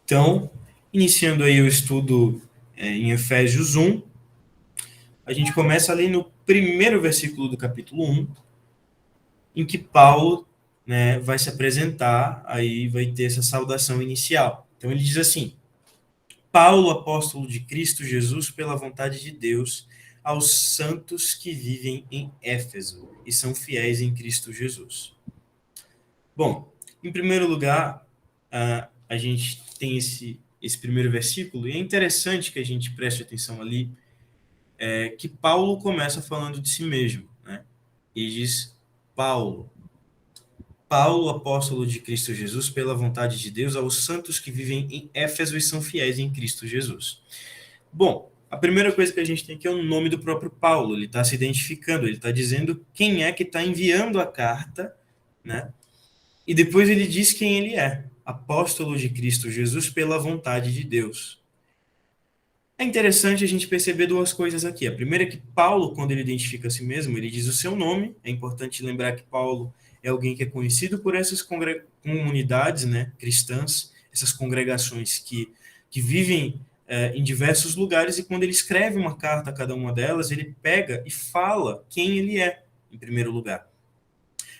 Então, iniciando aí o estudo em Efésios 1, a gente começa ali no primeiro versículo do capítulo 1, em que Paulo, né, vai se apresentar, aí vai ter essa saudação inicial. Então ele diz assim: Paulo, apóstolo de Cristo Jesus, pela vontade de Deus, aos santos que vivem em Éfeso e são fiéis em Cristo Jesus. Bom, em primeiro lugar, a gente tem esse primeiro versículo, e é interessante que a gente preste atenção ali, que Paulo começa falando de si mesmo, né? E diz: Paulo, apóstolo de Cristo Jesus, pela vontade de Deus, aos santos que vivem em Éfeso e são fiéis em Cristo Jesus. Bom, a primeira coisa que a gente tem aqui é o nome do próprio Paulo. Ele está se identificando, ele está dizendo quem é que está enviando a carta, né? E depois ele diz quem ele é: apóstolo de Cristo Jesus pela vontade de Deus. É interessante a gente perceber duas coisas aqui. A primeira é que Paulo, quando ele identifica a si mesmo, ele diz o seu nome. É importante lembrar que Paulo é alguém que é conhecido por essas comunidades, né, cristãs, essas congregações que vivem em diversos lugares, e quando ele escreve uma carta a cada uma delas, ele pega e fala quem ele é, em primeiro lugar.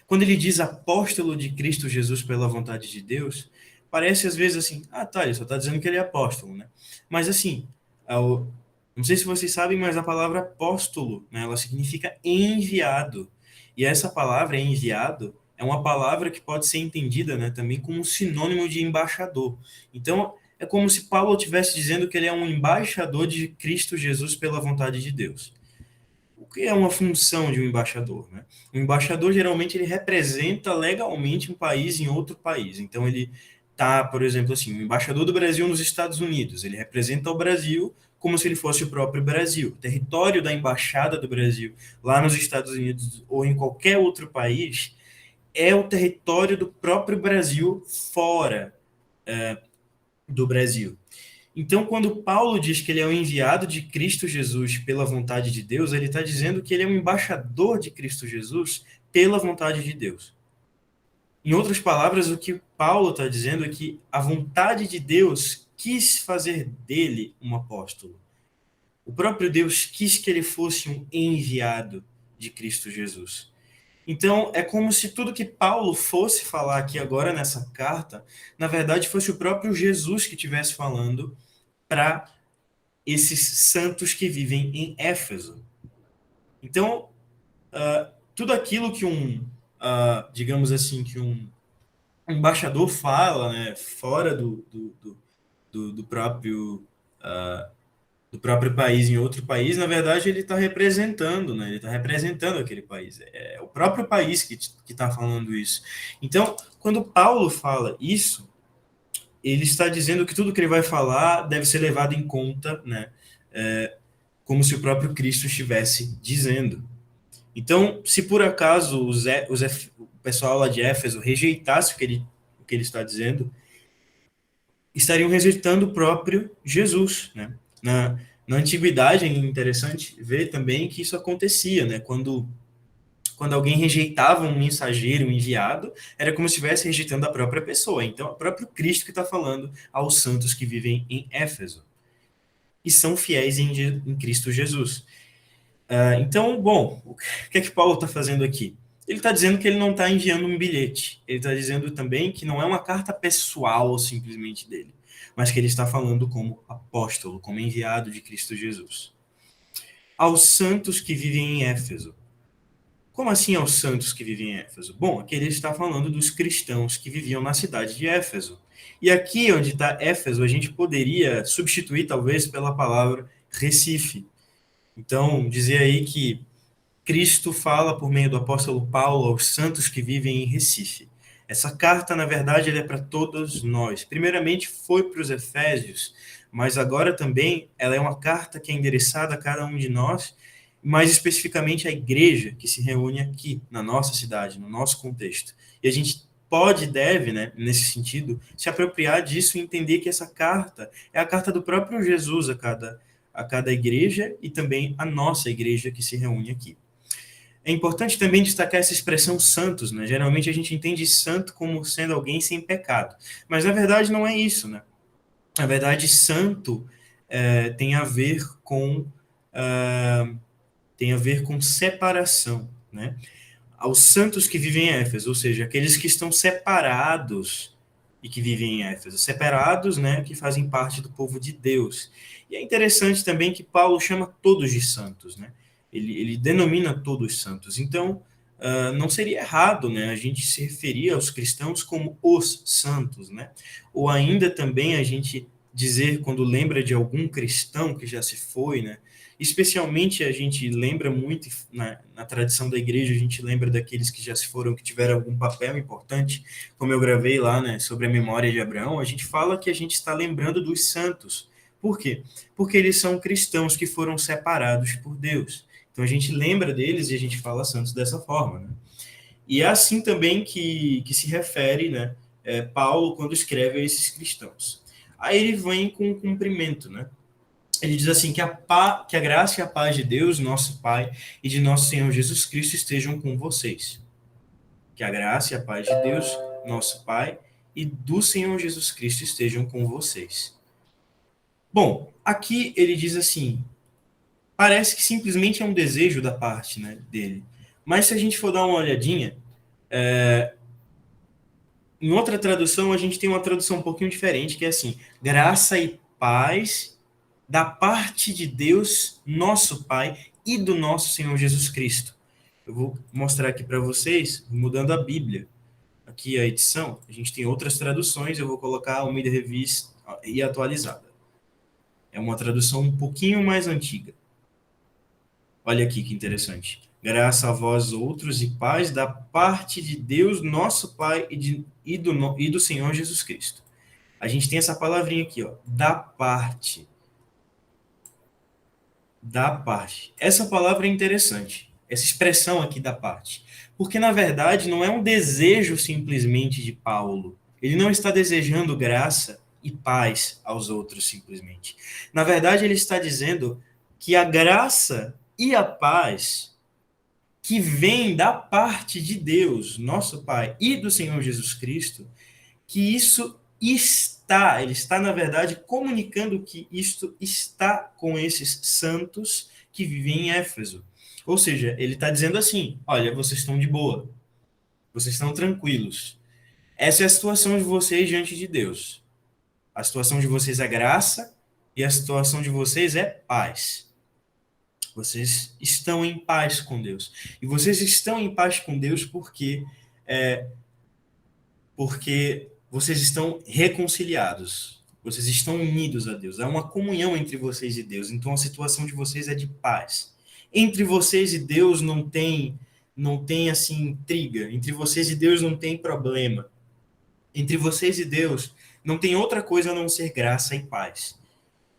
Quando ele diz apóstolo de Cristo Jesus pela vontade de Deus, parece às vezes assim: ah, tá, ele só está dizendo que ele é apóstolo, né? Mas assim, não sei se vocês sabem, mas a palavra apóstolo, né, ela significa enviado. E essa palavra, enviado, é uma palavra que pode ser entendida, né, também como sinônimo de embaixador. Então, é como se Paulo estivesse dizendo que ele é um embaixador de Cristo Jesus pela vontade de Deus. O que é uma função de um embaixador, né? O embaixador geralmente ele representa legalmente um país em outro país. Então ele tá, por exemplo, assim, o embaixador do Brasil nos Estados Unidos, ele representa o Brasil como se ele fosse o próprio Brasil. O território da embaixada do Brasil lá nos Estados Unidos ou em qualquer outro país é o território do próprio Brasil fora do Brasil. Então, quando Paulo diz que ele é o enviado de Cristo Jesus pela vontade de Deus, ele está dizendo que ele é um embaixador de Cristo Jesus pela vontade de Deus. Em outras palavras, o que Paulo está dizendo é que a vontade de Deus quis fazer dele um apóstolo. O próprio Deus quis que ele fosse um enviado de Cristo Jesus. Então, é como se tudo que Paulo fosse falar aqui agora nessa carta, na verdade, fosse o próprio Jesus que estivesse falando para esses santos que vivem em Éfeso. Então, tudo aquilo que digamos assim, que um embaixador fala, né, fora do próprio uh, do próprio país em outro país, na verdade ele está representando, né? Ele está representando aquele país. É o próprio país que está falando isso. Então, quando Paulo fala isso, ele está dizendo que tudo que ele vai falar deve ser levado em conta, né? Como se o próprio Cristo estivesse dizendo. Então, se por acaso o pessoal lá de Éfeso rejeitasse o que ele está dizendo, estariam rejeitando o próprio Jesus, né? Na antiguidade é interessante ver também que isso acontecia, né? Quando alguém rejeitava um mensageiro, um enviado, era como se estivesse rejeitando a própria pessoa. Então, é o próprio Cristo que está falando aos santos que vivem em Éfeso e são fiéis em Cristo Jesus. Então, bom, o que é que Paulo está fazendo aqui? Ele está dizendo que ele não está enviando um bilhete. Ele está dizendo também que não é uma carta pessoal simplesmente dele, mas que ele está falando como apóstolo, como enviado de Cristo Jesus. Aos santos que vivem em Éfeso. Como assim aos santos que vivem em Éfeso? Bom, aqui ele está falando dos cristãos que viviam na cidade de Éfeso. E aqui onde está Éfeso, a gente poderia substituir talvez pela palavra Recife. Então, dizer aí que Cristo fala por meio do apóstolo Paulo aos santos que vivem em Recife. Essa carta, na verdade, ela é para todos nós. Primeiramente foi para os Efésios, mas agora também ela é uma carta que é endereçada a cada um de nós, mais especificamente à igreja que se reúne aqui na nossa cidade, no nosso contexto. E a gente pode e deve, né, nesse sentido, se apropriar disso e entender que essa carta é a carta do próprio Jesus a cada igreja e também a nossa igreja que se reúne aqui. É importante também destacar essa expressão santos, né? Geralmente a gente entende santo como sendo alguém sem pecado, mas na verdade não é isso, né? Na verdade, santo tem a ver com separação, né? Aos santos que vivem em Éfeso, ou seja, aqueles que estão separados e que vivem em Éfeso, separados, né, que fazem parte do povo de Deus. E é interessante também que Paulo chama todos de santos, né? Ele denomina todos santos. Então, não seria errado, né, a gente se referir aos cristãos como os santos, né? Ou ainda também a gente dizer, quando lembra de algum cristão que já se foi, né? Especialmente a gente lembra muito, na tradição da igreja, a gente lembra daqueles que já se foram, que tiveram algum papel importante, como eu gravei lá, né, sobre a memória de Abraão, a gente fala que a gente está lembrando dos santos. Por quê? Porque eles são cristãos que foram separados por Deus. Então a gente lembra deles e a gente fala santos dessa forma, né? E é assim também que se refere, né, Paulo quando escreve a esses cristãos. Aí ele vem com o cumprimento, né? Ele diz assim, que a graça e a paz de Deus, nosso Pai, e de nosso Senhor Jesus Cristo estejam com vocês. Que a graça e a paz de Deus, nosso Pai, e do Senhor Jesus Cristo estejam com vocês. Bom, aqui ele diz assim, parece que simplesmente é um desejo da parte, né, dele. Mas se a gente for dar uma olhadinha, em outra tradução a gente tem uma tradução um pouquinho diferente, que é assim, graça e paz da parte de Deus, nosso Pai, e do nosso Senhor Jesus Cristo. Eu vou mostrar aqui para vocês, mudando a Bíblia. Aqui a edição, a gente tem outras traduções, eu vou colocar a Almeida Revista e atualizada. É uma tradução um pouquinho mais antiga. Olha aqui que interessante. Graça a vós outros e paz da parte de Deus, nosso Pai, e do Senhor Jesus Cristo. A gente tem essa palavrinha aqui, ó, da parte. Da parte. Essa palavra é interessante, essa expressão aqui da parte. Porque, na verdade, não é um desejo simplesmente de Paulo. Ele não está desejando graça e paz aos outros simplesmente. Na verdade, ele está dizendo que a graça e a paz que vem da parte de Deus, nosso Pai, e do Senhor Jesus Cristo, que isso está, ele está, na verdade, comunicando que isto está com esses santos que vivem em Éfeso. Ou seja, ele está dizendo assim: olha, vocês estão de boa, vocês estão tranquilos. Essa é a situação de vocês diante de Deus. A situação de vocês é graça e a situação de vocês é paz. Vocês estão em paz com Deus. E vocês estão em paz com Deus porque vocês estão reconciliados, vocês estão unidos a Deus, há uma comunhão entre vocês e Deus, então a situação de vocês é de paz. Entre vocês e Deus não tem assim intriga, entre vocês e Deus não tem problema. Entre vocês e Deus não tem outra coisa a não ser graça e paz.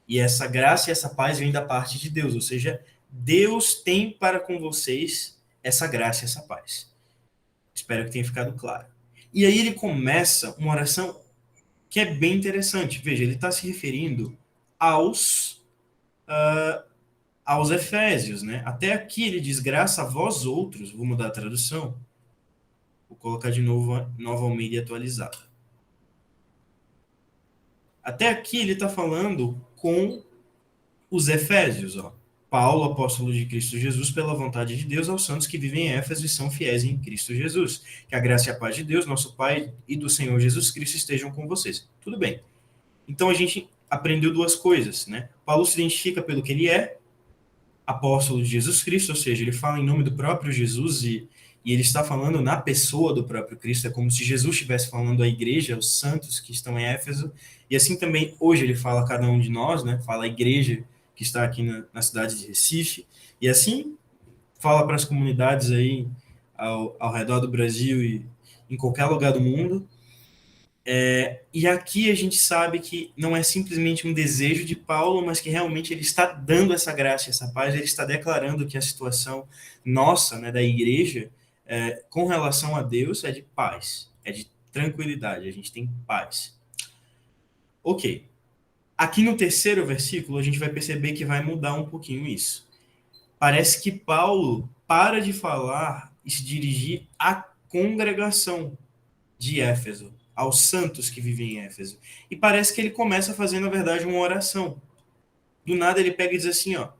E essa graça e essa paz vem da parte de Deus, ou seja, Deus tem para com vocês essa graça e essa paz. Espero que tenha ficado claro. E aí ele começa uma oração que é bem interessante. Veja, ele está se referindo aos, aos Efésios, né? Até aqui ele diz, graça a vós outros, vou mudar a tradução, vou colocar de novo a Nova Almeida atualizada. Até aqui ele está falando com os Efésios, ó. Paulo, apóstolo de Cristo Jesus, pela vontade de Deus, aos santos que vivem em Éfeso e são fiéis em Cristo Jesus. Que a graça e a paz de Deus, nosso Pai, e do Senhor Jesus Cristo estejam com vocês. Tudo bem. Então a gente aprendeu duas coisas, né? Paulo se identifica pelo que ele é, apóstolo de Jesus Cristo, ou seja, ele fala em nome do próprio Jesus e ele está falando na pessoa do próprio Cristo, é como se Jesus estivesse falando à igreja, aos santos que estão em Éfeso, e assim também hoje ele fala a cada um de nós, né? Fala à igreja que está aqui na cidade de Recife, e assim fala para as comunidades aí ao redor do Brasil e em qualquer lugar do mundo. E aqui a gente sabe que não é simplesmente um desejo de Paulo, mas que realmente ele está dando essa graça, essa paz, ele está declarando que a situação nossa, né, da igreja, com relação a Deus, é de paz, é de tranquilidade, a gente tem paz. Ok. Aqui no terceiro versículo, a gente vai perceber que vai mudar um pouquinho isso. Parece que Paulo para de falar e se dirigir à congregação de Éfeso. aos santos que vivem em Éfeso. E parece que ele começa fazendo, na verdade, uma oração. Do nada ele pega e diz assim, ó: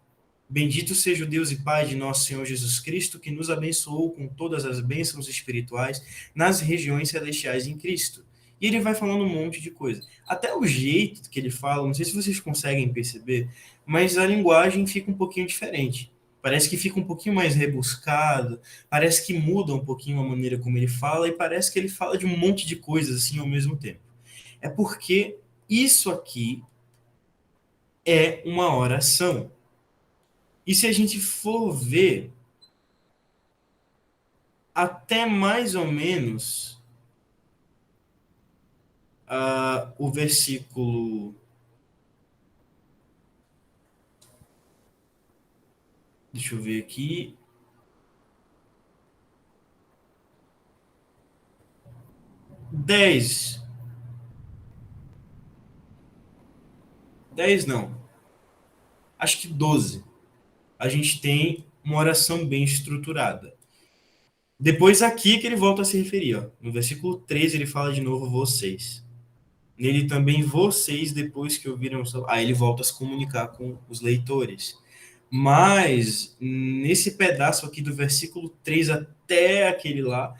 Bendito seja o Deus e Pai de nosso Senhor Jesus Cristo, que nos abençoou com todas as bênçãos espirituais nas regiões celestiais em Cristo. E ele vai falando um monte de coisa. Até o jeito que ele fala, não sei se vocês conseguem perceber, mas a linguagem fica um pouquinho diferente. Parece que fica um pouquinho mais rebuscado, parece que muda um pouquinho a maneira como ele fala, e parece que ele fala de um monte de coisas assim ao mesmo tempo. É porque isso aqui é uma oração. E se a gente for ver, até mais ou menos o versículo. Deixa eu ver aqui. 10. 10 não. Acho que 12. A gente tem uma oração bem estruturada. Depois aqui que ele volta a se referir. Ó. No versículo 13 ele fala de novo vocês. Nele também vocês, depois que ouviram... Aí ele volta a se comunicar com os leitores. Mas, nesse pedaço aqui do versículo 3 até aquele lá,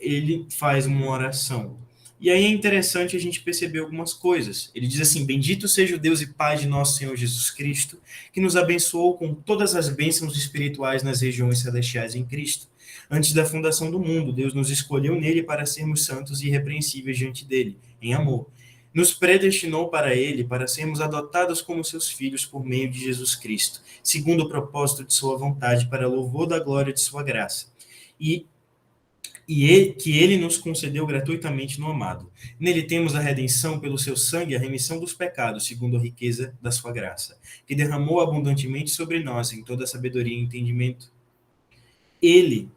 ele faz uma oração. E aí é interessante a gente perceber algumas coisas. Ele diz assim: Bendito seja o Deus e Pai de nosso Senhor Jesus Cristo, que nos abençoou com todas as bênçãos espirituais nas regiões celestiais em Cristo. Antes da fundação do mundo, Deus nos escolheu nele para sermos santos e irrepreensíveis diante dele, em amor. Nos predestinou para ele, para sermos adotados como seus filhos por meio de Jesus Cristo, segundo o propósito de sua vontade, para louvor da glória de sua graça. Que ele nos concedeu gratuitamente no amado. Nele temos a redenção pelo seu sangue, a remissão dos pecados, segundo a riqueza da sua graça, que derramou abundantemente sobre nós em toda sabedoria e entendimento. Ele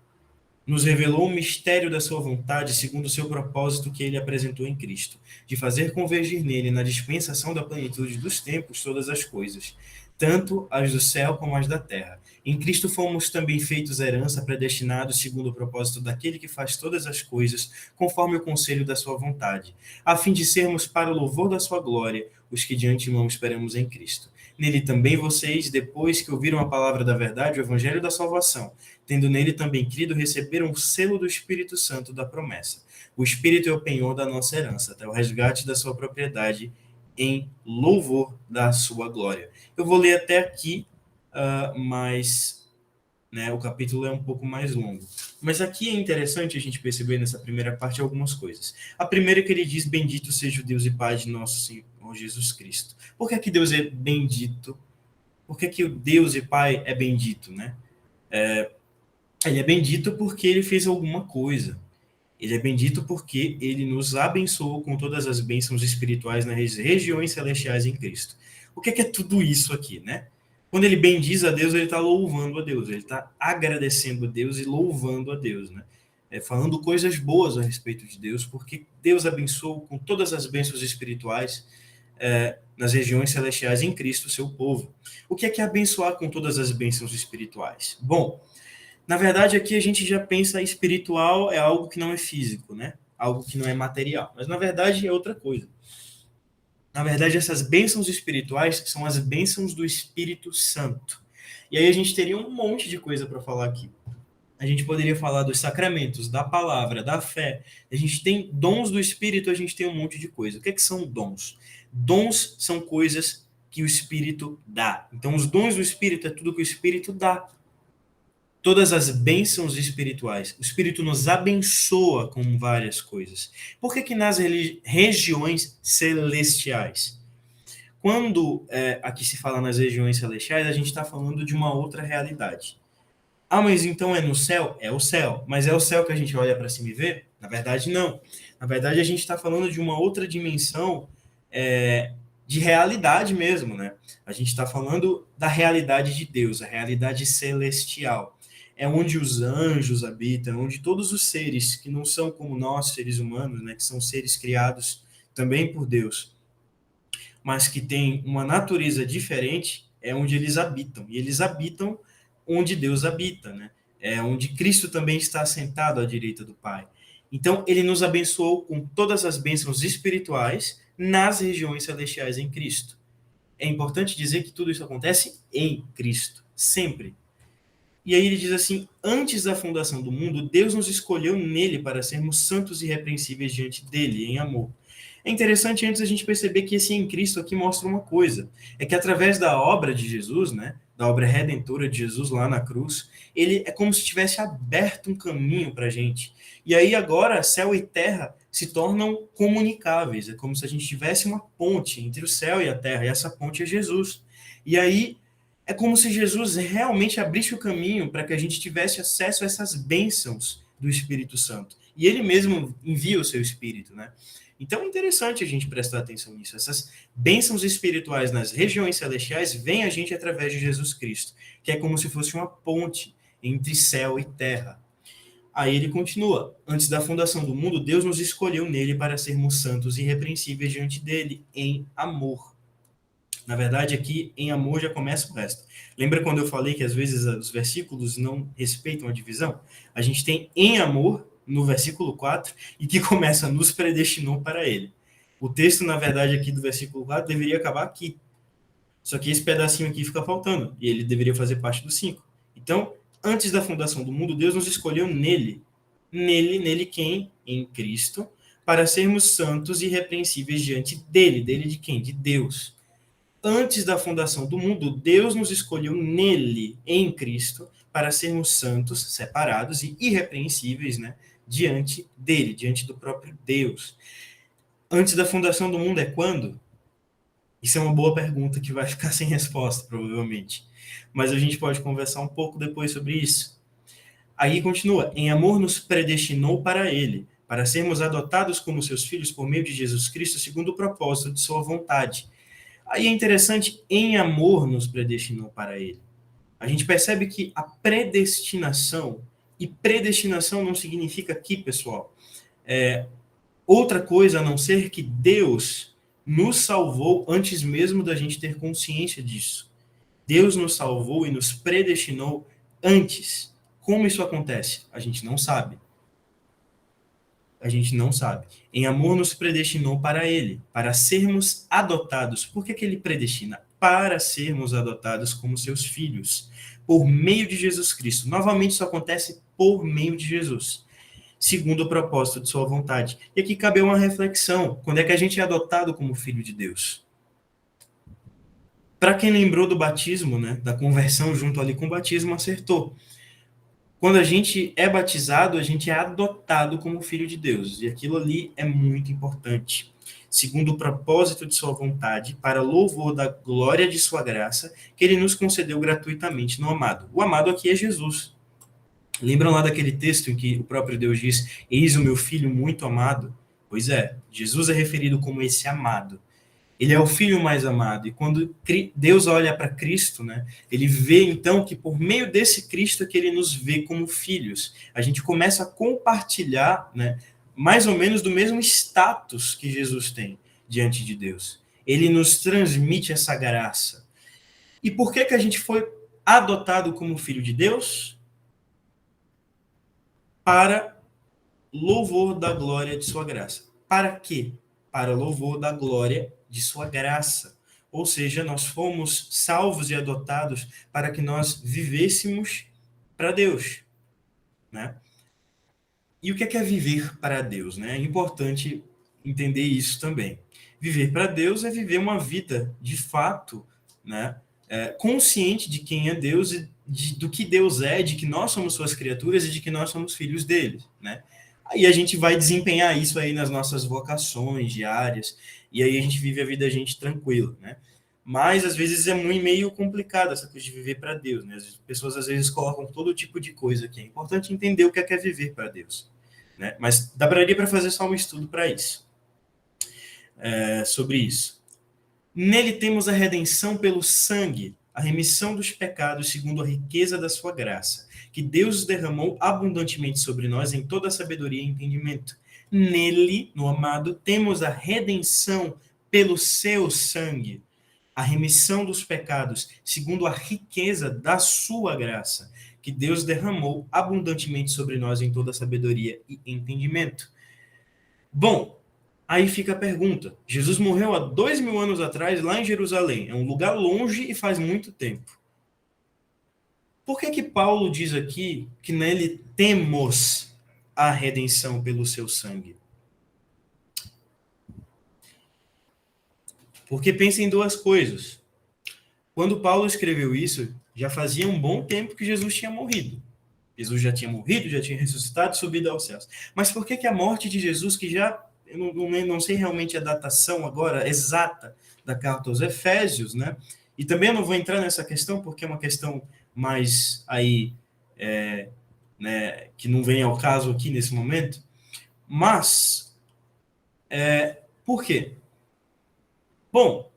nos revelou o mistério da sua vontade, segundo o seu propósito que ele apresentou em Cristo, de fazer convergir nele, na dispensação da plenitude dos tempos, todas as coisas, tanto as do céu como as da terra. Em Cristo fomos também feitos herança, predestinados segundo o propósito daquele que faz todas as coisas, conforme o conselho da sua vontade, a fim de sermos para o louvor da sua glória, os que de antemão esperamos em Cristo. Nele também vocês, depois que ouviram a palavra da verdade, o evangelho da salvação, tendo nele também crido, receberam o selo do Espírito Santo da promessa. O Espírito é o penhor da nossa herança, até o resgate da sua propriedade, em louvor da sua glória. Eu vou ler até aqui, mas o capítulo é um pouco mais longo. Mas aqui é interessante a gente perceber nessa primeira parte algumas coisas. A primeira é que ele diz: Bendito seja o Deus e Pai de nosso Senhor Jesus Cristo. Por que Deus é bendito? Por que o Deus e Pai é bendito, né? Ele é bendito porque ele fez alguma coisa. Ele é bendito porque ele nos abençoou com todas as bênçãos espirituais nas regiões celestiais em Cristo. O que é tudo isso aqui, né? Quando ele bendiz a Deus, ele está louvando a Deus, ele está agradecendo a Deus e louvando a Deus, né? Falando coisas boas a respeito de Deus, porque Deus abençoou com todas as bênçãos espirituais nas regiões celestiais em Cristo, seu povo. O que é abençoar com todas as bênçãos espirituais? Bom, na verdade, aqui a gente já pensa espiritual é algo que não é físico, né? Algo que não é material. Mas, na verdade, é outra coisa. Na verdade, essas bênçãos espirituais são as bênçãos do Espírito Santo. E aí a gente teria um monte de coisa para falar aqui. A gente poderia falar dos sacramentos, da palavra, da fé. A gente tem dons do Espírito, a gente tem um monte de coisa. O que são dons? Dons são coisas que o Espírito dá. Então, os dons do Espírito é tudo que o Espírito dá. Todas as bênçãos espirituais. O Espírito nos abençoa com várias coisas. Por que nas regiões celestiais? Quando aqui se fala nas regiões celestiais, a gente está falando de uma outra realidade. Ah, mas então é no céu? É o céu. Mas é o céu que a gente olha para cima e vê? Na verdade, não. Na verdade, a gente está falando de uma outra dimensão de realidade mesmo, né? A gente está falando da realidade de Deus, a realidade celestial. É onde os anjos habitam, onde todos os seres que não são como nós, seres humanos, né? Que são seres criados também por Deus, mas que têm uma natureza diferente, é onde eles habitam. E eles habitam onde Deus habita, né? É onde Cristo também está assentado à direita do Pai. Então, ele nos abençoou com todas as bênçãos espirituais nas regiões celestiais em Cristo. É importante dizer que tudo isso acontece em Cristo, sempre. E aí ele diz assim: antes da fundação do mundo, Deus nos escolheu nele para sermos santos e irrepreensíveis diante dele, em amor. É interessante antes a gente perceber que esse em Cristo aqui mostra uma coisa, é que através da obra de Jesus, né, da obra redentora de Jesus lá na cruz, ele é como se tivesse aberto um caminho para a gente. E aí agora céu e terra se tornam comunicáveis, é como se a gente tivesse uma ponte entre o céu e a terra, e essa ponte é Jesus. E aí é como se Jesus realmente abrisse o caminho para que a gente tivesse acesso a essas bênçãos do Espírito Santo. E ele mesmo envia o seu Espírito, né? Então é interessante a gente prestar atenção nisso. Essas bênçãos espirituais nas regiões celestiais vêm a gente através de Jesus Cristo, que é como se fosse uma ponte entre céu e terra. Aí ele continua: antes da fundação do mundo, Deus nos escolheu nele para sermos santos e irrepreensíveis diante dele, em amor. Na verdade, aqui em amor já começa o resto. Lembra quando eu falei que às vezes os versículos não respeitam a divisão? A gente tem em amor no versículo 4 e que começa nos predestinou para ele. O texto, na verdade, aqui do versículo 4 deveria acabar aqui. Só que esse pedacinho aqui fica faltando e ele deveria fazer parte do 5. Então, antes da fundação do mundo, Deus nos escolheu nele. Nele quem? Em Cristo, para sermos santos e irrepreensíveis diante dele. Dele de quem? De Deus. Antes da fundação do mundo, Deus nos escolheu nele, em Cristo, para sermos santos, separados e irrepreensíveis, né, diante dele, diante do próprio Deus. Antes da fundação do mundo é quando? Isso é uma boa pergunta que vai ficar sem resposta, provavelmente. Mas a gente pode conversar um pouco depois sobre isso. Aí continua: em amor nos predestinou para ele, para sermos adotados como seus filhos por meio de Jesus Cristo, segundo o propósito de sua vontade. Aí é interessante, em amor nos predestinou para ele. A gente percebe que a predestinação, e predestinação não significa aqui, pessoal, outra coisa a não ser que Deus nos salvou antes mesmo da gente ter consciência disso. Deus nos salvou e nos predestinou antes. Como isso acontece? A gente não sabe. A gente não sabe. Em amor nos predestinou para ele, para sermos adotados. Por que ele predestina? Para sermos adotados como seus filhos, por meio de Jesus Cristo. Novamente, isso acontece por meio de Jesus, segundo o propósito de sua vontade. E aqui cabe uma reflexão. Quando é que a gente é adotado como filho de Deus? Para quem lembrou do batismo, né, da conversão junto ali com o batismo, acertou. Quando a gente é batizado, a gente é adotado como filho de Deus. E aquilo ali é muito importante. Segundo o propósito de sua vontade, para louvor da glória de sua graça, que ele nos concedeu gratuitamente no amado. O amado aqui é Jesus. Lembram lá daquele texto em que o próprio Deus diz: eis o meu filho muito amado? Pois é, Jesus é referido como esse amado. Ele é o filho mais amado. E quando Deus olha para Cristo, né, ele vê então que por meio desse Cristo é que ele nos vê como filhos. A gente começa a compartilhar, né, mais ou menos do mesmo status que Jesus tem diante de Deus. Ele nos transmite essa graça. E por que a gente foi adotado como filho de Deus? Para louvor da glória de sua graça. Para quê? Para louvor da glória de sua graça. Ou seja, nós fomos salvos e adotados para que nós vivêssemos para Deus, né? E o que é viver para Deus, né? É importante entender isso também. Viver para Deus é viver uma vida de fato, né? Consciente de quem é Deus e do que Deus é, de que nós somos suas criaturas e de que nós somos filhos dele, né? Aí a gente vai desempenhar isso aí nas nossas vocações diárias, e aí a gente vive a vida a gente tranquilo, né? Mas às vezes é muito meio complicado essa coisa de viver para Deus, né? As pessoas às vezes colocam todo tipo de coisa aqui. É importante entender o que é viver para Deus, né? Mas daria para fazer só um estudo para isso, sobre isso. Nele temos a redenção pelo sangue, a remissão dos pecados segundo a riqueza da sua graça, que Deus derramou abundantemente sobre nós em toda a sabedoria e entendimento. Nele, no amado, temos a redenção pelo seu sangue, a remissão dos pecados segundo a riqueza da sua graça, que Deus derramou abundantemente sobre nós em toda sabedoria e entendimento. Bom, aí fica a pergunta. Jesus morreu há 2000 anos atrás, lá em Jerusalém. É um lugar longe e faz muito tempo. Por que que Paulo diz aqui que nele temos a redenção pelo seu sangue? Porque pensa em duas coisas. Quando Paulo escreveu isso, já fazia um bom tempo que Jesus tinha morrido. Jesus já tinha morrido, já tinha ressuscitado, subido aos céus. Mas por que que a morte de Jesus, que já, eu não sei realmente a datação agora exata da carta aos Efésios, né? E também eu não vou entrar nessa questão, porque é uma questão mais aí, né, que não vem ao caso aqui nesse momento. Mas, por quê? Bom,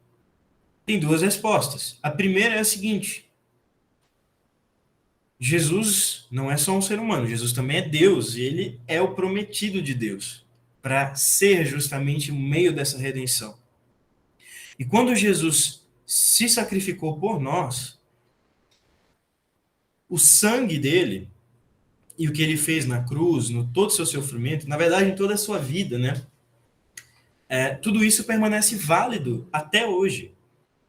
tem duas respostas. A primeira é a seguinte: Jesus não é só um ser humano, Jesus também é Deus, e ele é o prometido de Deus, para ser justamente o meio dessa redenção. E quando Jesus se sacrificou por nós, o sangue dele e o que ele fez na cruz, no todo o seu sofrimento, na verdade, em toda a sua vida, né? Tudo isso permanece válido até hoje,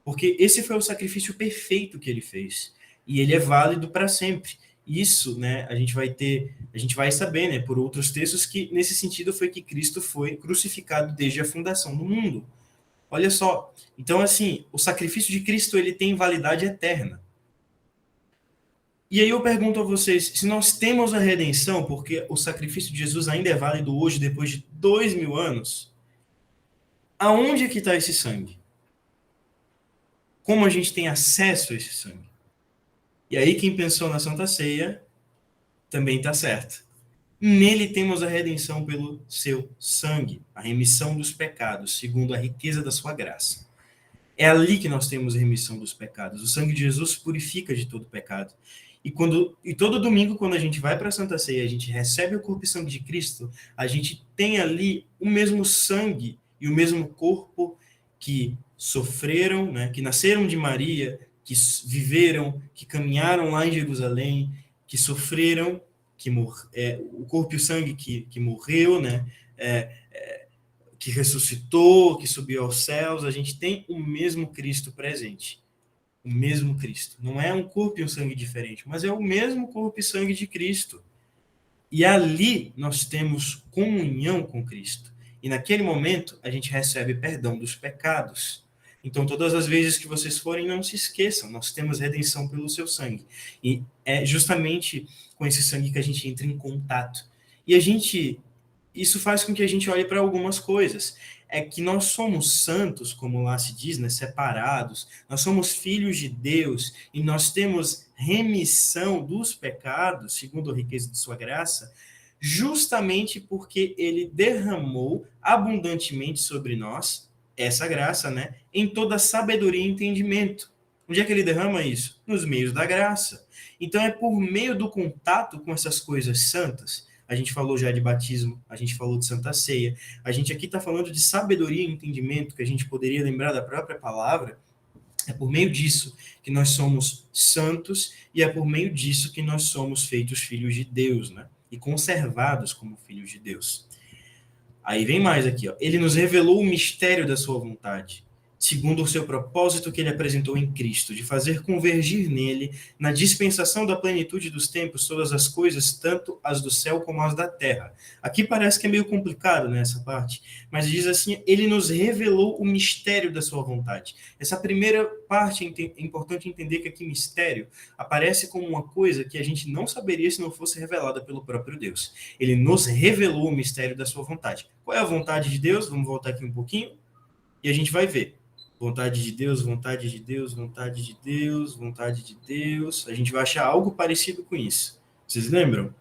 porque esse foi o sacrifício perfeito que ele fez, e ele é válido para sempre. Isso, né, a gente vai saber, né, por outros textos que nesse sentido foi que Cristo foi crucificado desde a fundação do mundo. Olha só, então assim, o sacrifício de Cristo ele tem validade eterna. E aí eu pergunto a vocês, se nós temos a redenção, porque o sacrifício de Jesus ainda é válido hoje, depois de 2000 anos, aonde é que está esse sangue? Como a gente tem acesso a esse sangue? E aí quem pensou na Santa Ceia também está certo. Nele temos a redenção pelo seu sangue, a remissão dos pecados, segundo a riqueza da sua graça. É ali que nós temos a remissão dos pecados. O sangue de Jesus purifica de todo pecado. E todo domingo, quando a gente vai para a Santa Ceia, a gente recebe o corpo e sangue de Cristo, a gente tem ali o mesmo sangue e o mesmo corpo que sofreram, né, que nasceram de Maria, que viveram, que caminharam lá em Jerusalém, que sofreram, o corpo e o sangue que morreu, né, que ressuscitou, que subiu aos céus. A gente tem o mesmo Cristo presente. O mesmo Cristo. Não é um corpo e um sangue diferente, mas é o mesmo corpo e sangue de Cristo. E ali nós temos comunhão com Cristo. E naquele momento a gente recebe perdão dos pecados. Então, todas as vezes que vocês forem, não se esqueçam, nós temos redenção pelo seu sangue. E é justamente com esse sangue que a gente entra em contato. E isso faz com que a gente olhe para algumas coisas. É que nós somos santos, como lá se diz, né, separados, nós somos filhos de Deus e nós temos remissão dos pecados, segundo a riqueza de sua graça, justamente porque ele derramou abundantemente sobre nós essa graça, né, em toda sabedoria e entendimento. Onde é que ele derrama isso? Nos meios da graça. Então é por meio do contato com essas coisas santas. A gente falou já de batismo, a gente falou de Santa Ceia, a gente aqui está falando de sabedoria e entendimento, que a gente poderia lembrar da própria palavra. É por meio disso que nós somos santos e é por meio disso que nós somos feitos filhos de Deus, né? E conservados como filhos de Deus. Aí vem mais aqui, ó. Ele nos revelou o mistério da sua vontade, segundo o seu propósito que ele apresentou em Cristo, de fazer convergir nele, na dispensação da plenitude dos tempos, todas as coisas, tanto as do céu como as da terra. Aqui parece que é meio complicado, né, essa parte, mas diz assim, ele nos revelou o mistério da sua vontade. Essa primeira parte é importante entender que aqui mistério aparece como uma coisa que a gente não saberia se não fosse revelada pelo próprio Deus. Ele nos revelou o mistério da sua vontade. Qual é a vontade de Deus? Vamos voltar aqui um pouquinho e a gente vai ver. Vontade de Deus, vontade de Deus, vontade de Deus, vontade de Deus. A gente vai achar algo parecido com isso. Vocês lembram?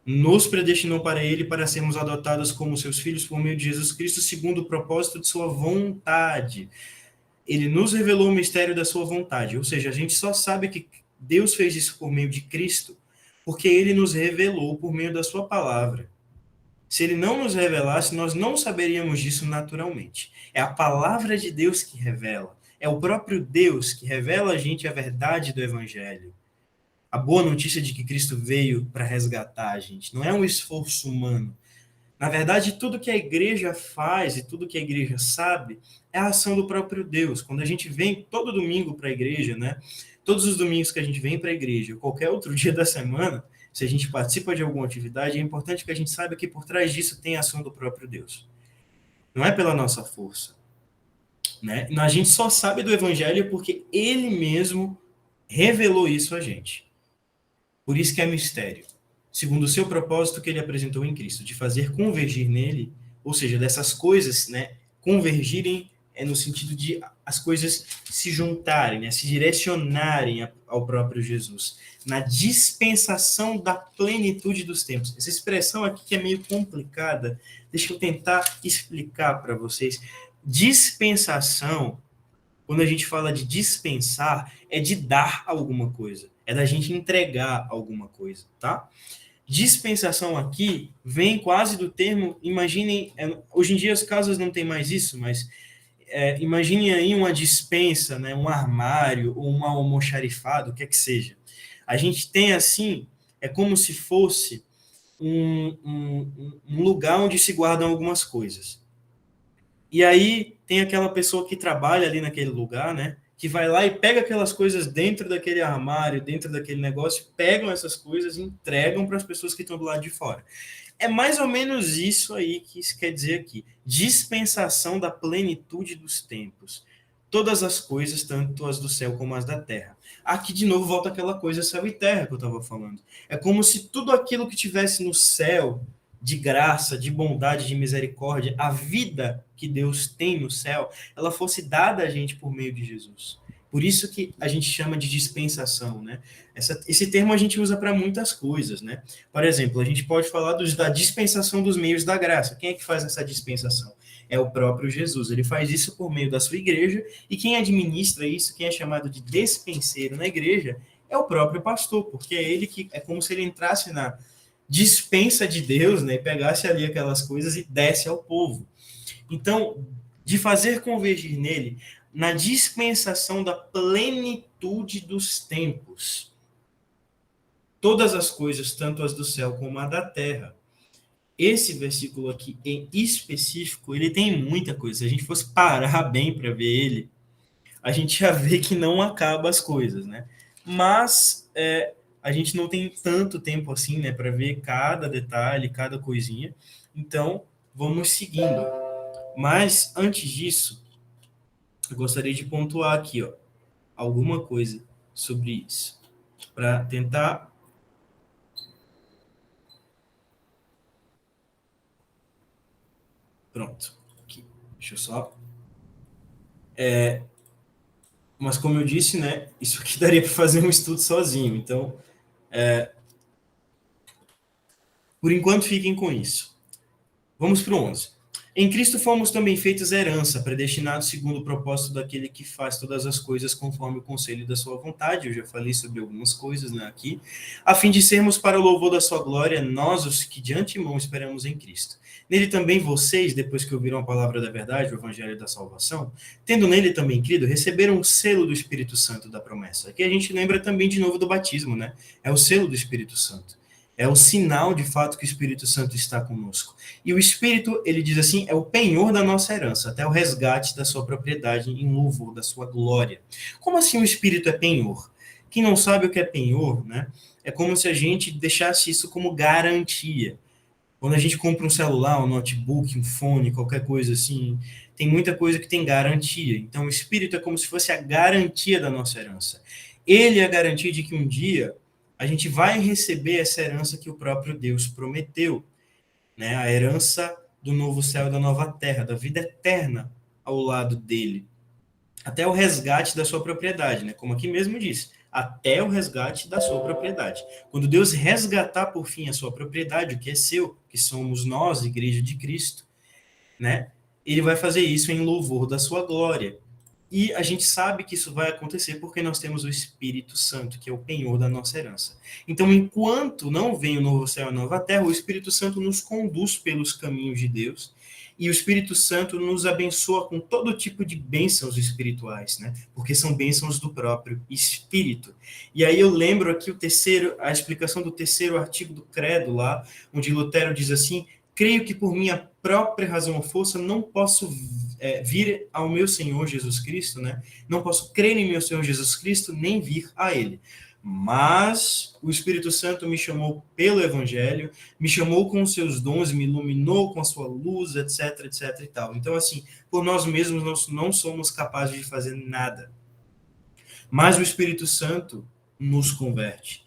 Nos predestinou para ele para sermos adotados como seus filhos por meio de Jesus Cristo, segundo o propósito de sua vontade. Ele nos revelou o mistério da sua vontade. Ou seja, a gente só sabe que Deus fez isso por meio de Cristo, porque ele nos revelou por meio da sua palavra. Se ele não nos revelasse, nós não saberíamos disso naturalmente. É a palavra de Deus que revela. É o próprio Deus que revela a gente a verdade do Evangelho. A boa notícia de que Cristo veio para resgatar a gente. Não é um esforço humano. Na verdade, tudo que a igreja faz e tudo que a igreja sabe é a ação do próprio Deus. Quando a gente vem todo domingo para a igreja, né? Todos os domingos que a gente vem para a igreja, qualquer outro dia da semana, se a gente participa de alguma atividade, é importante que a gente saiba que por trás disso tem a ação do próprio Deus. Não é pela nossa força, né? A gente só sabe do evangelho porque ele mesmo revelou isso a gente. Por isso que é mistério. Segundo o seu propósito que ele apresentou em Cristo, de fazer convergir nele, ou seja, dessas coisas, né, convergirem no sentido de as coisas se juntarem, né, se direcionarem ao próprio Jesus, na dispensação da plenitude dos tempos. Essa expressão aqui que é meio complicada, deixa eu tentar explicar para vocês. Dispensação, quando a gente fala de dispensar, é de dar alguma coisa, é da gente entregar alguma coisa, tá? Dispensação aqui vem quase do termo, imaginem, hoje em dia as casas não tem mais isso, mas imaginem aí uma dispensa, né, um armário ou um almoxarifado, o que é que seja. A gente tem assim, é como se fosse um lugar onde se guardam algumas coisas. E aí tem aquela pessoa que trabalha ali naquele lugar, né, que vai lá e pega aquelas coisas dentro daquele armário, dentro daquele negócio, pegam essas coisas e entregam para as pessoas que estão do lado de fora. É mais ou menos isso aí que isso quer dizer aqui. Dispensação da plenitude dos tempos. Todas as coisas, tanto as do céu como as da terra. Aqui, de novo, volta aquela coisa céu e terra que eu estava falando. É como se tudo aquilo que tivesse no céu, de graça, de bondade, de misericórdia, a vida que Deus tem no céu, ela fosse dada a gente por meio de Jesus. Por isso que a gente chama de dispensação, né? Esse termo a gente usa para muitas coisas, né? Por exemplo, a gente pode falar da dispensação dos meios da graça. Quem é que faz essa dispensação? É o próprio Jesus. Ele faz isso por meio da sua igreja, e quem administra isso, quem é chamado de despenseiro na igreja, é o próprio pastor, porque é ele que é como se ele entrasse na dispensa de Deus, né, e pegasse ali aquelas coisas e desse ao povo. Então, de fazer convergir nele, na dispensação da plenitude dos tempos, todas as coisas, tanto as do céu como a da terra. Esse versículo aqui, em específico, ele tem muita coisa. Se a gente fosse parar bem para ver ele, a gente já vê que não acaba as coisas, né? Mas a gente não tem tanto tempo assim, né, para ver cada detalhe, cada coisinha. Então, vamos seguindo. Mas, antes disso, eu gostaria de pontuar aqui, ó, alguma coisa sobre isso, para tentar... Pronto. Aqui. Deixa eu só... Mas, como eu disse, né, isso aqui daria para fazer um estudo sozinho. Então, por enquanto, fiquem com isso. Vamos para o 11. Em Cristo fomos também feitos herança, predestinados segundo o propósito daquele que faz todas as coisas conforme o conselho da sua vontade. Eu já falei sobre algumas coisas, né, aqui. A fim de sermos para o louvor da sua glória, nós os que de antemão esperamos em Cristo. Nele também vocês, depois que ouviram a palavra da verdade, o evangelho da salvação, tendo nele também crido, receberam o selo do Espírito Santo da promessa. Aqui a gente lembra também de novo do batismo, né? É o selo do Espírito Santo. É o sinal, de fato, que o Espírito Santo está conosco. E o Espírito, ele diz assim, é o penhor da nossa herança, até o resgate da sua propriedade em louvor da sua glória. Como assim o Espírito é penhor? Quem não sabe o que é penhor, né? É como se a gente deixasse isso como garantia. Quando a gente compra um celular, um notebook, um fone, qualquer coisa assim, tem muita coisa que tem garantia. Então, o Espírito é como se fosse a garantia da nossa herança. Ele é a garantia de que um dia a gente vai receber essa herança que o próprio Deus prometeu, né? A herança do novo céu e da nova terra, da vida eterna ao lado dele, até o resgate da sua propriedade, né? Como aqui mesmo diz, até o resgate da sua propriedade. Quando Deus resgatar por fim a sua propriedade, o que é seu, que somos nós, Igreja de Cristo, né? Ele vai fazer isso em louvor da sua glória. E a gente sabe que isso vai acontecer porque nós temos o Espírito Santo, que é o penhor da nossa herança. Então, enquanto não vem o novo céu e a nova terra, o Espírito Santo nos conduz pelos caminhos de Deus, e o Espírito Santo nos abençoa com todo tipo de bênçãos espirituais, né? Porque são bênçãos do próprio Espírito. E aí eu lembro aqui a explicação do terceiro artigo do Credo lá, onde Lutero diz assim: creio que por minha própria razão ou força não posso vir ao meu Senhor Jesus Cristo, né? Não posso crer em meu Senhor Jesus Cristo, nem vir a Ele. Mas o Espírito Santo me chamou pelo Evangelho, me chamou com os seus dons, me iluminou com a sua luz, etc, etc e tal. Então, assim, por nós mesmos nós não somos capazes de fazer nada. Mas o Espírito Santo nos converte.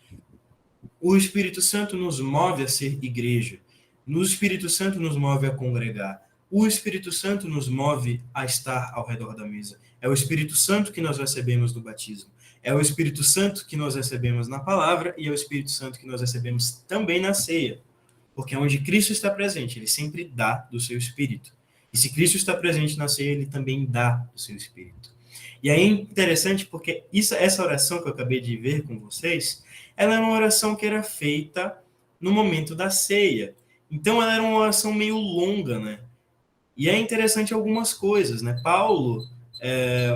O Espírito Santo nos move a ser igreja. O Espírito Santo nos move a congregar. O Espírito Santo nos move a estar ao redor da mesa. É o Espírito Santo que nós recebemos no batismo. É o Espírito Santo que nós recebemos na palavra e é o Espírito Santo que nós recebemos também na ceia. Porque onde Cristo está presente, ele sempre dá do seu Espírito. E se Cristo está presente na ceia, ele também dá do seu Espírito. E aí é interessante porque essa oração que eu acabei de ver com vocês, ela é uma oração que era feita no momento da ceia. Então ela era uma oração meio longa, né? E é interessante algumas coisas, né? Paulo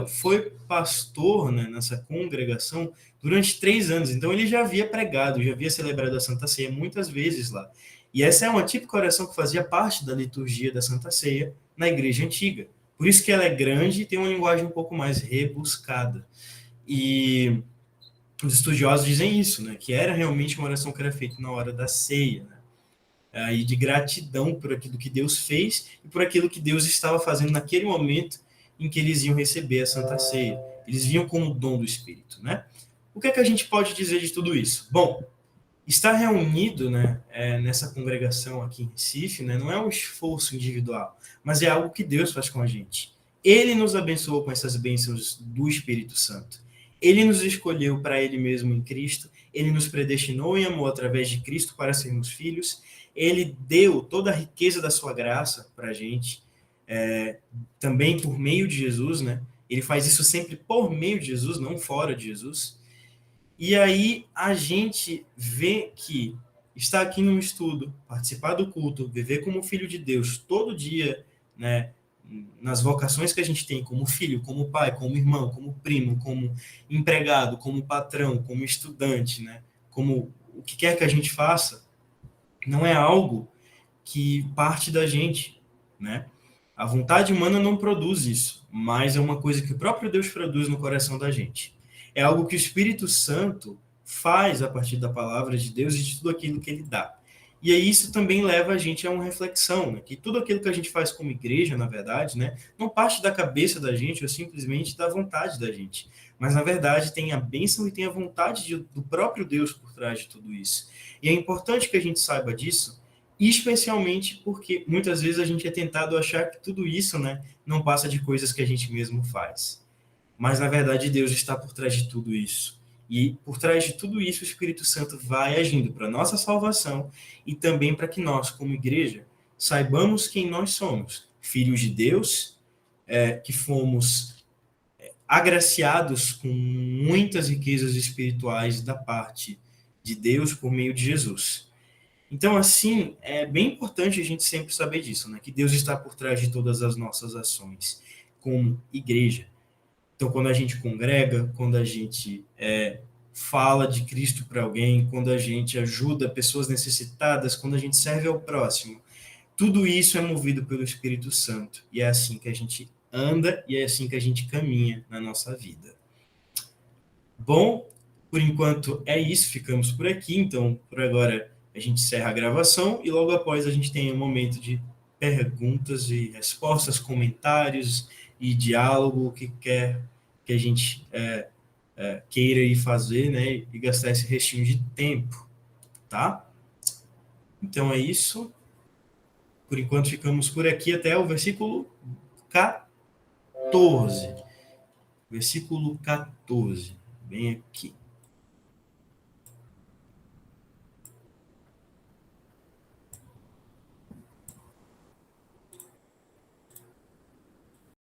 foi pastor, né, nessa congregação durante 3 anos. Então ele já havia pregado, já havia celebrado a Santa Ceia muitas vezes lá. E essa é uma típica oração que fazia parte da liturgia da Santa Ceia na igreja antiga. Por isso que ela é grande e tem uma linguagem um pouco mais rebuscada. E os estudiosos dizem isso, né? Que era realmente uma oração que era feita na hora da ceia, né? E de gratidão por aquilo que Deus fez e por aquilo que Deus estava fazendo naquele momento em que eles iam receber a Santa Ceia. Eles vinham como dom do Espírito, né? O que é que a gente pode dizer de tudo isso? Bom, estar reunido, né, nessa congregação aqui em Recife, né, não é um esforço individual, mas é algo que Deus faz com a gente. Ele nos abençoou com essas bênçãos do Espírito Santo. Ele nos escolheu para Ele mesmo em Cristo. Ele nos predestinou em amor através de Cristo para sermos filhos. Ele deu toda a riqueza da sua graça para a gente, também por meio de Jesus, né? Ele faz isso sempre por meio de Jesus, não fora de Jesus. E aí a gente vê que estar aqui no estudo, participar do culto, viver como filho de Deus todo dia, né, nas vocações que a gente tem como filho, como pai, como irmão, como primo, como empregado, como patrão, como estudante, né, como o que quer que a gente faça, não é algo que parte da gente, né? A vontade humana não produz isso, mas é uma coisa que o próprio Deus produz no coração da gente. É algo que o Espírito Santo faz a partir da palavra de Deus e de tudo aquilo que ele dá. E aí isso também leva a gente a uma reflexão, né? Que tudo aquilo que a gente faz como igreja, na verdade, né, não parte da cabeça da gente ou simplesmente da vontade da gente, mas na verdade tem a bênção e tem a vontade do próprio Deus por trás de tudo isso. E é importante que a gente saiba disso, especialmente porque muitas vezes a gente é tentado achar que tudo isso, né, não passa de coisas que a gente mesmo faz. Mas, na verdade, Deus está por trás de tudo isso. E, por trás de tudo isso, o Espírito Santo vai agindo para a nossa salvação e também para que nós, como igreja, saibamos quem nós somos. Filhos de Deus, que fomos agraciados com muitas riquezas espirituais da parte de Deus por meio de Jesus. Então, assim, é bem importante a gente sempre saber disso, né? Que Deus está por trás de todas as nossas ações como igreja. Então, quando a gente congrega, quando a gente fala de Cristo para alguém, quando a gente ajuda pessoas necessitadas, quando a gente serve ao próximo, tudo isso é movido pelo Espírito Santo. E é assim que a gente anda e é assim que a gente caminha na nossa vida. Bom, por enquanto é isso, ficamos por aqui. Então, por agora, a gente encerra a gravação e logo após a gente tem um momento de perguntas e respostas, comentários e diálogo, o que quer que a gente queira ir fazer, né, e gastar esse restinho de tempo, tá? Então é isso. Por enquanto ficamos por aqui até o versículo 14. Versículo 14. Bem aqui.